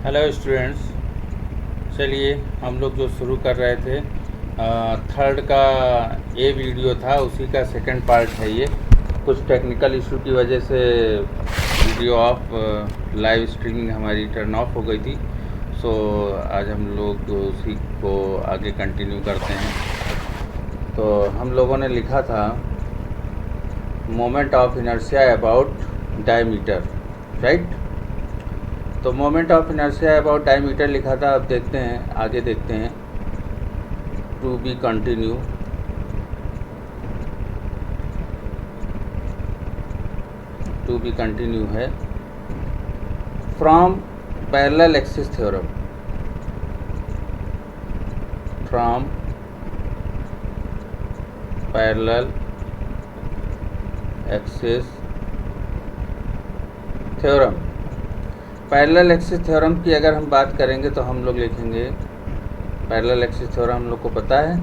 Hello students, चलिए हम लोग जो शुरू कर रहे थे थर्ड का ये वीडियो था, उसी का सेकंड पार्ट है ये। कुछ टेक्निकल इशू की वजह से वीडियो ऑफ लाइव स्ट्रीमिंग हमारी टर्न ऑफ हो गई थी। सो आज हम लोग उसी को आगे कंटिन्यू करते हैं। तो हम लोगों ने लिखा था moment of inertia about diameter, right. तो moment of inertia about diameter लिखा था। अब देखते हैं, आगे देखते हैं। To be continue. To be continue है from parallel axis theorem. From parallel axis theorem. Parallel axis theorem की अगर हम बात करेंगे तो हम लोग लिखेंगे, पैरेलल एक्सिस थ्योरम हम लोग को पता है,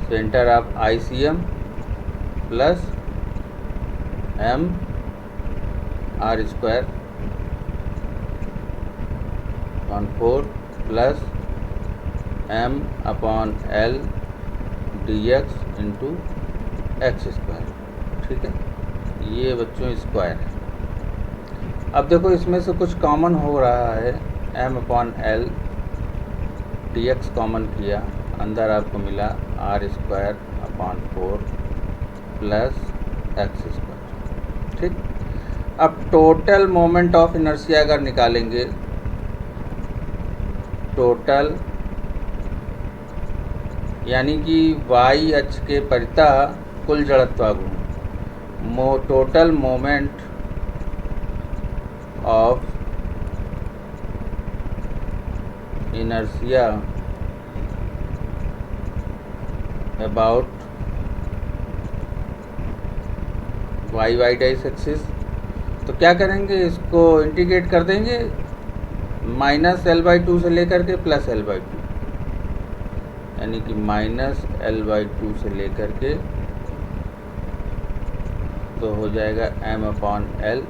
centre of ICM plus M R square upon 4 plus M upon L dx into X square. ठीक है, ये बच्चों स्क्वायर है। अब देखो इसमें से कुछ कॉमन हो रहा है, M upon L dx common किया, अंदर आपको मिला R square upon 4 plus x square. ठीक, अब टोटल मोमेंट ऑफ इनर्शिया अगर निकालेंगे, टोटल यानी कि y अक्ष के परितः कुल जड़त्वाघूर्ण, total moment of inertia about y dash axis. तो क्या करेंगे, इसको इंटीग्रेट कर देंगे -L/2 से लेकर के +L/2, यानी कि -L/2 से लेकर के तो हो जाएगा M upon L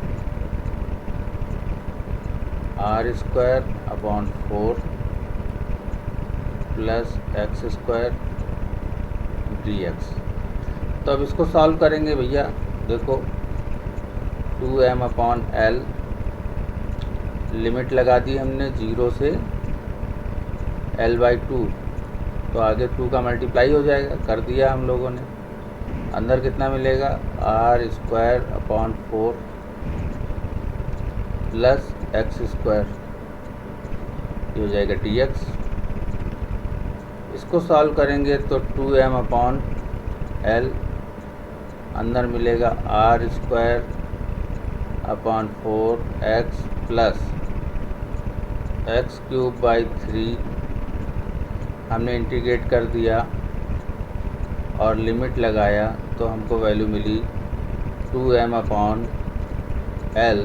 R square upon 4 plus x square dx। तो अब इसको सॉल्व करेंगे भैया। देखो 2M अपॉन L, लिमिट लगा दी हमने 0 से L/2, तो आगे 2 का मल्टीप्लाई हो जाएगा, कर दिया हम लोगों ने। अंदर कितना मिलेगा, R square upon 4 plus x square, ये हो जाएगा dx। इसको सॉल्व करेंगे तो 2M अपॉन L, अंदर मिलेगा R square upon 4x plus x cube by 3, हमने इंटीग्रेट कर दिया और लिमिट लगाया तो हमको वैल्यू मिली 2M upon L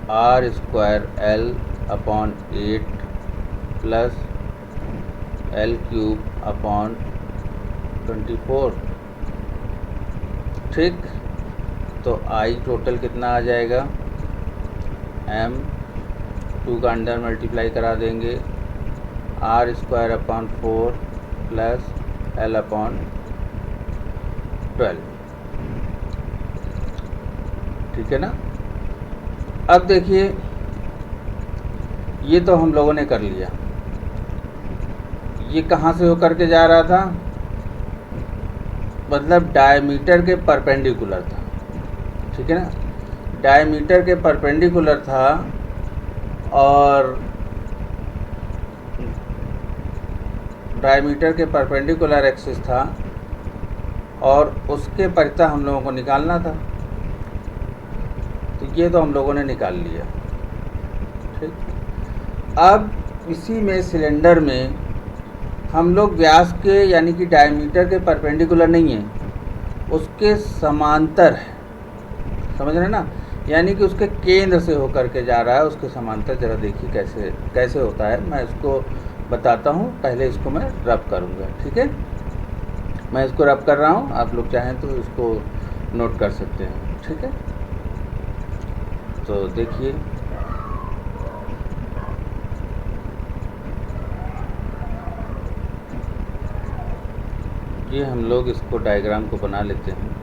R square L upon 8 plus L cube upon 24। ठीक, तो I टोटल कितना आ जाएगा, M 2 का अंडर मल्टीप्लाई करा देंगे, R square upon 4 plus L upon 12। ठीक है ना। अब देखिए, ये तो हम लोगों ने कर लिया। ये कहाँ से होकर के जा रहा था, मतलब डायमीटर के परपेंडिकुलर था। ठीक है ना, डायमीटर के परपेंडिकुलर था और डायमीटर के परपेंडिकुलर एक्सिस था और उसके परितः हम लोगों को निकालना था। तो ये तो हम लोगों ने निकाल लिया। ठीक, अब इसी में सिलेंडर में हम लोग व्यास के यानी कि डायमीटर के परपेंडिकुलर नहीं है, उसके समांतर है, समझ रहे हैं ना, यानी कि उसके केंद्र से होकर के जा रहा है, उसके समांतर। जरा देखिए कैसे कैसे होता है, मैं इसको बताता हूँ। पहले इसको मैं रब करूँगा। ठीक है, मैं इसको रब कर रहा हूँ, आप लोग चाहें तो इसको नोट कर सकते हैं। ठीक है, तो देखिए ये हम लोग इसको डायग्राम को बना लेते हैं।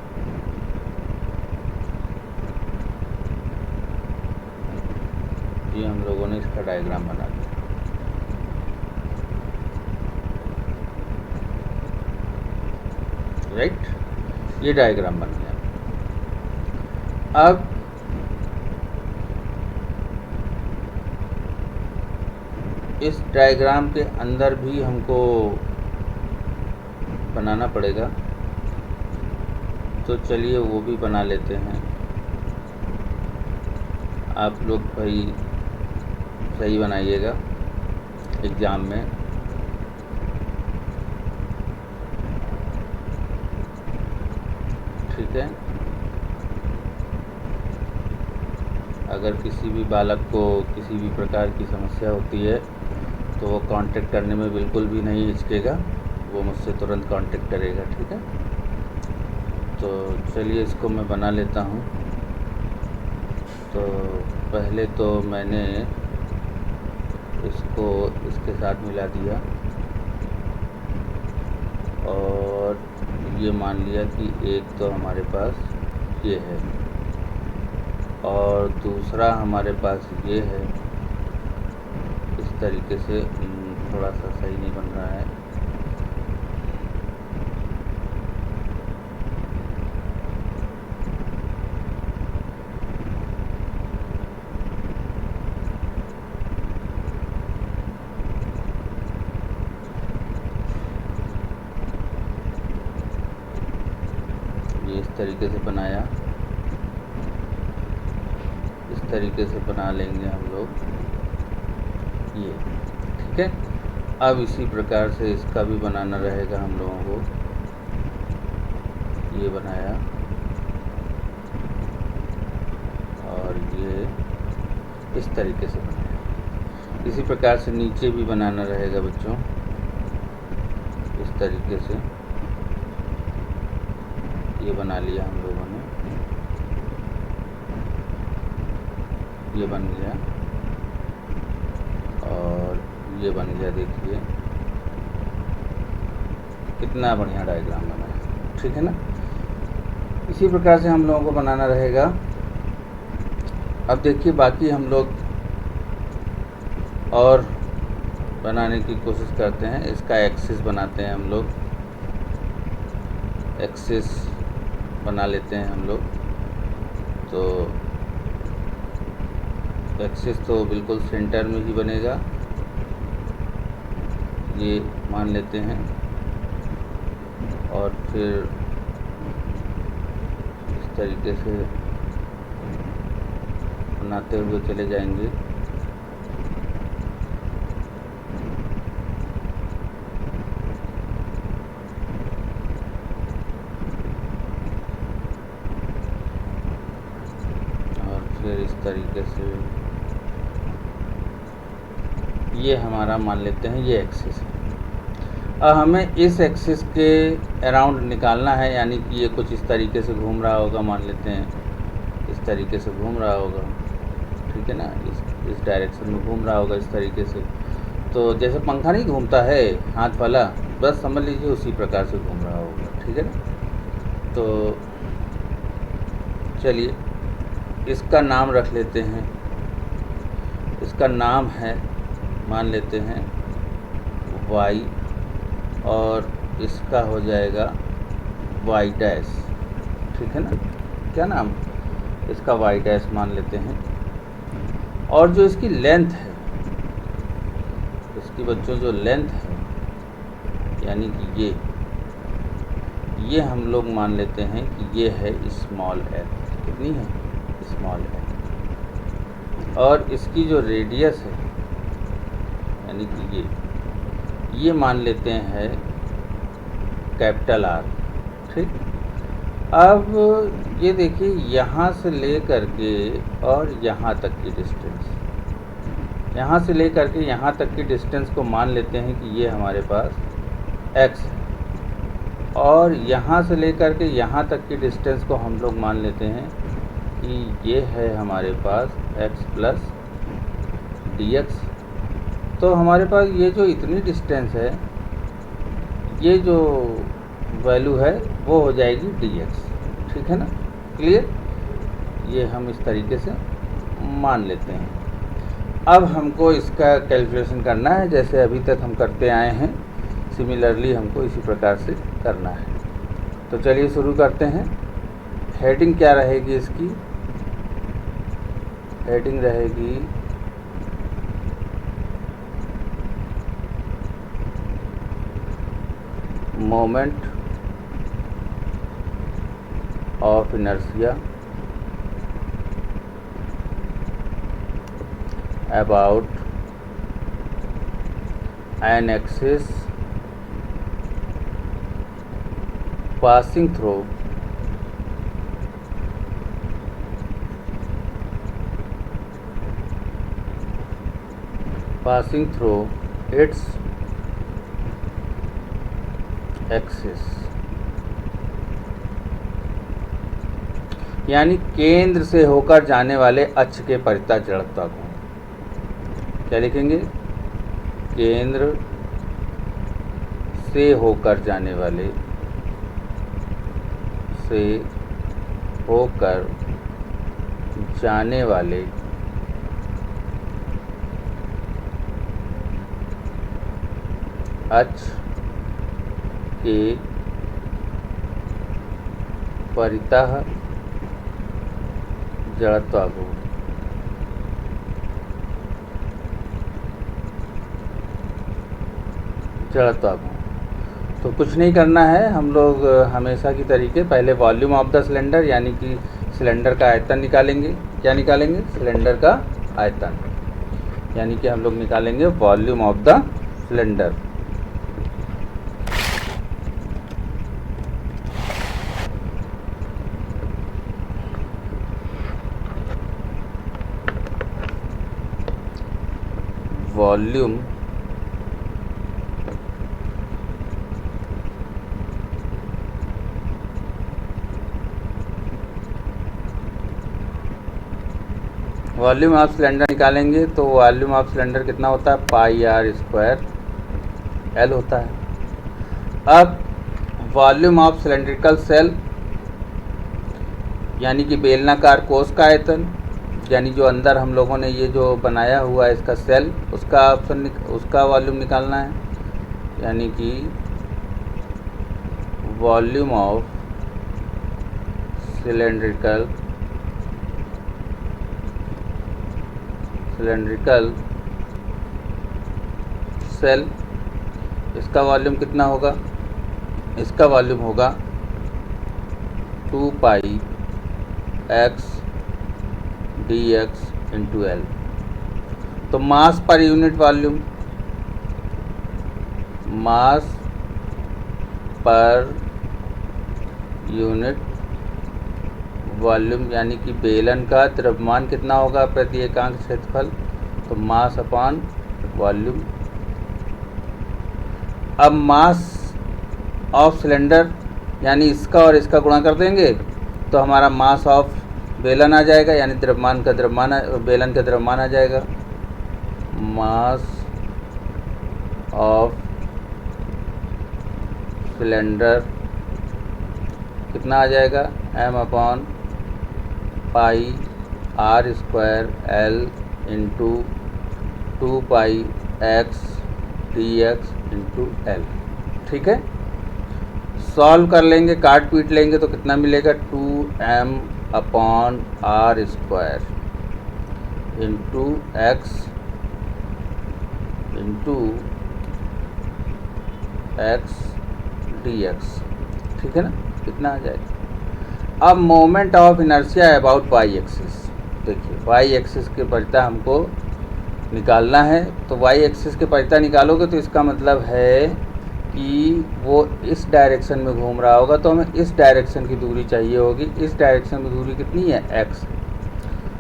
ये हम लोगों ने इसका डायग्राम बना लिया। राइट, ये डायग्राम बन गया। अब इस डायग्राम के अंदर भी हमको बनाना पड़ेगा, तो चलिए वो भी बना लेते हैं। आप लोग भाई सही बनाइएगा एग्ज़ाम में। ठीक है, अगर किसी भी बालक को किसी भी प्रकार की समस्या होती है तो वो कांटेक्ट करने में बिल्कुल भी नहीं हिचकेगा, वो मुझसे तुरंत कांटेक्ट करेगा। ठीक है, तो चलिए इसको मैं बना लेता हूँ। तो पहले तो मैंने इसको इसके साथ मिला दिया और ये मान लिया कि एक तो हमारे पास ये है और दूसरा हमारे पास ये है। इस तरीके से थोड़ा सा सही नहीं बन रहा है। ये इस तरीके से बनाया, इस तरीके से बना लेंगे हम लोग ये। ठीक है, अब इसी प्रकार से इसका भी बनाना रहेगा हम लोगों को। ये बनाया और ये इस तरीके से बनाया। इसी प्रकार से नीचे भी बनाना रहेगा बच्चों, इस तरीके से। ये बना लिया हम लोगों ने, ये बन गया और ये बन गया। देखिए कितना बढ़िया डायग्राम बना है। ठीक है ना, इसी प्रकार से हम लोगों को बनाना रहेगा। अब देखिए बाकी हम लोग और बनाने की कोशिश करते हैं। इसका एक्सिस बनाते हैं हम लोग, एक्सिस बना लेते हैं हम लोग। तो एक्सिस तो बिल्कुल सेंटर में ही बनेगा, ये मान लेते हैं। और फिर इस तरीके से बनाते हुए चले जाएंगे। और फिर इस तरीके से ये हमारा मान लेते हैं ये एक्सिस है। अब हमें इस एक्सिस के अराउंड निकालना है, यानी कि ये कुछ इस तरीके से घूम रहा होगा, मान लेते हैं इस तरीके से घूम रहा होगा। ठीक है ना, इस डायरेक्शन में घूम रहा होगा इस तरीके से। तो जैसे पंखा नहीं घूमता है हाथ वाला, बस समझ लीजिए उसी प्रकार से घूम रहा होगा। ठीक है ना, तो चलिए इसका नाम रख लेते हैं। इसका नाम है, मान लेते हैं y, और इसका हो जाएगा y डैश। ठीक है ना, क्या नाम, इसका y डैश मान लेते हैं। और जो इसकी लेंथ है, इसकी बच्चों जो लेंथ है, यानी कि ये हम लोग मान लेते हैं कि ये है स्मॉल l। कितनी है, स्मॉल l। और इसकी जो रेडियस है, यानी कि ये मान लेते हैं कैपिटल R। ठीक, अब ये देखिए यहाँ से ले कर के और यहाँ तक की डिस्टेंस, यहाँ से ले कर के यहाँ तक की डिस्टेंस को मान लेते हैं कि ये हमारे पास x है। और यहाँ से ले कर के यहाँ तक की डिस्टेंस को हम लोग मान लेते हैं कि ये है हमारे पास x प्लस dx। तो हमारे पास ये जो इतनी डिस्टेंस है, ये जो वैल्यू है वो हो जाएगी dx, ठीक है ना, क्लियर। ये हम इस तरीके से मान लेते हैं। अब हमको इसका कैलकुलेशन करना है, जैसे अभी तक हम करते आए हैं, सिमिलरली हमको इसी प्रकार से करना है। तो चलिए शुरू करते हैं। हेडिंग क्या रहेगी इसकी? हेडिंग रहेगी moment of inertia about an axis passing through its axis, यानी केंद्र से होकर जाने वाले अक्ष के परितः जड़त्व को क्या लिखेंगे? केंद्र से होकर जाने वाले अक्ष के परितः जड़त्व को तो कुछ नहीं करना है, हम लोग हमेशा की तरीके पहले वॉल्यूम ऑफ द सिलेंडर यानी कि सिलेंडर का आयतन निकालेंगे। क्या निकालेंगे? सिलेंडर का आयतन, यानी कि हम लोग निकालेंगे volume of the cylinder. Volume of cylinder निकालेंगे तो वॉल्यूम ऑफ सिलेंडर कितना होता है? पाई आर स्क्वायर एल होता है। अब वॉल्यूम ऑफ सिलेंड्रिकल सेल यानी कि बेलनाकार कोश का आयतन, यानी जो अंदर हम लोगों ने ये जो बनाया हुआ है इसका सेल, उसका वॉल्यूम निकालना है, यानी कि वॉल्यूम ऑफ सिलेंड्रिकल सेल, इसका वॉल्यूम कितना होगा? इसका वॉल्यूम होगा 2 pi x dx into L. तो मास पर यूनिट वॉल्यूम, मास पर यूनिट वॉल्यूम यानी कि बेलन का द्रव्यमान कितना होगा प्रति एकांक क्षेत्रफल? तो मास अपॉन वॉल्यूम। अब मास ऑफ सिलेंडर यानी इसका और इसका गुणा कर देंगे तो हमारा मास ऑफ बेलन आ जाएगा, यानी बेलन का द्रव्यमान आ जाएगा। मास ऑफ सिलेंडर कितना आ जाएगा? m upon pi R square L into 2 pi x dx into L, ठीक है। सॉल्व कर लेंगे, काट पीट लेंगे तो कितना मिलेगा? 2m upon R square into x dx, ठीक है ना, कितना आ जाएगा? अब moment of inertia about Y axis, देखिए वाई एक्सिस के परितः हमको निकालना है। तो वाई एक्सिस के परितः निकालोगे तो इसका मतलब है कि वो इस डायरेक्शन में घूम रहा होगा, तो हमें इस डायरेक्शन की दूरी चाहिए होगी। इस डायरेक्शन में दूरी कितनी है? x।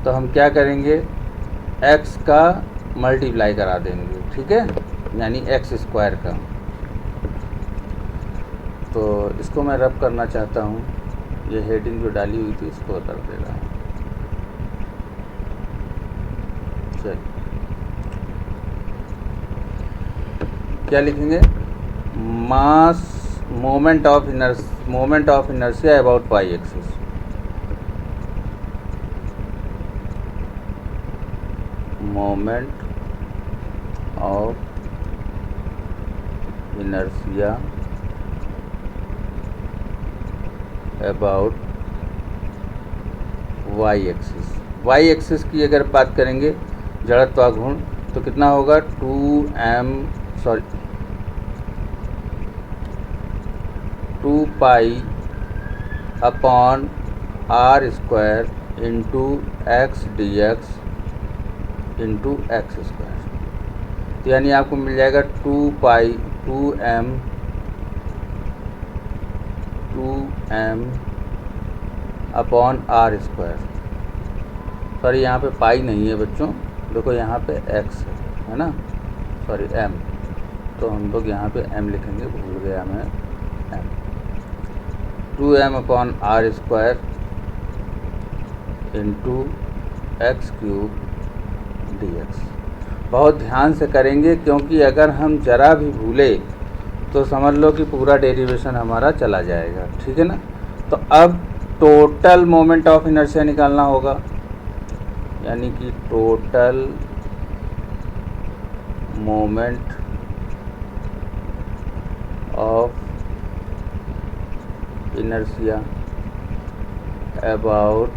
तो हम क्या करेंगे? x का मल्टीप्लाई करा देंगे, ठीक है, यानी x स्क्वायर का। तो इसको मैं रब करना चाहता हूँ, ये हेडिंग जो डाली हुई थी इसको कर दे रहा हूँ। चलिए क्या लिखेंगे? Mass moment of inertia about Y axis. Moment of inertia about Y axis. Y axis की अगर बात करेंगे जड़त्वाघूर्ण तो कितना होगा 2 pi upon R square into X D X into X square. तो यानी आपको मिल जाएगा 2m upon R square. Sorry यहाँ पे पाई नहीं है बच्चों, देखो यहाँ पे x है ना, सॉरी m, तो हम लोग यहाँ पे m लिखेंगे, भूल गया मैं m। 2m upon R square into X cube dx। बहुत ध्यान से करेंगे क्योंकि अगर हम ज़रा भी भूले तो समझ लो कि पूरा डेरिवेशन हमारा चला जाएगा, ठीक है ना। तो अब टोटल मोमेंट ऑफ इनर्शिया निकालना होगा, यानी कि total moment of inertia about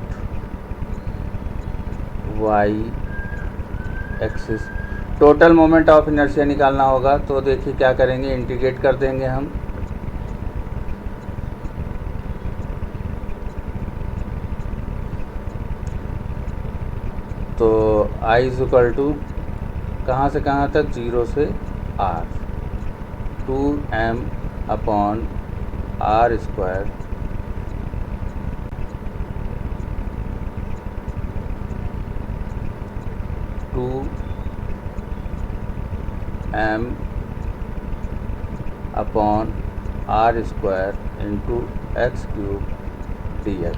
Y axis. Total moment of inertia निकालना होगा तो देखिए क्या करेंगे, इंटीग्रेट कर देंगे हम। तो I इज इक्वल टू कहाँ से कहाँ तक, 0 से r, 2m upon R square m upon R square into X cube dx।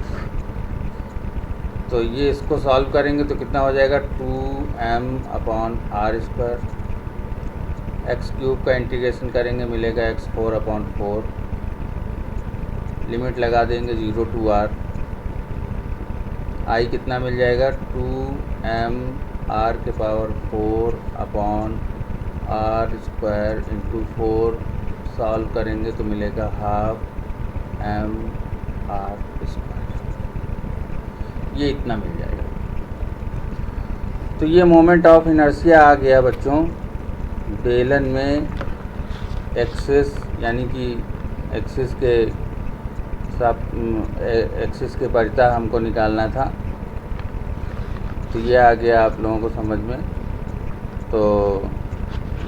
तो ये इसको सॉल्व करेंगे तो कितना हो जाएगा 2m upon R square, X cube का इंटीग्रेशन करेंगे मिलेगा x4 अपॉन 4, लिमिट लगा देंगे 0 to r, i कितना मिल जाएगा 2m r के power 4 upon R square into 4, solve करेंगे तो मिलेगा हाफ m r स्क्वायर, ये इतना मिल जाएगा। तो ये मोमेंट ऑफ इनर्शिया आ गया बच्चों बेलन में एक्सिस, यानी कि एक्सिस के परितः हमको निकालना था। तो ये आ गया आप लोगों को समझ में। तो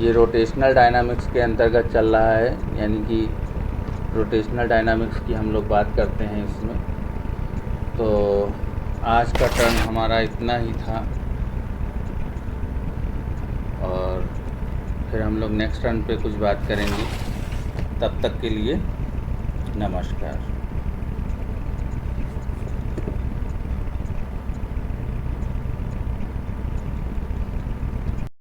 ये रोटेशनल डायनामिक्स के अंतर्गत चल रहा है, यानी कि रोटेशनल डायनामिक्स की हम लोग बात करते हैं इसमें। तो आज का टर्न हमारा इतना ही था और फिर हम लोग नेक्स्ट टर्न पे कुछ बात करेंगे। तब तक के लिए नमस्कार।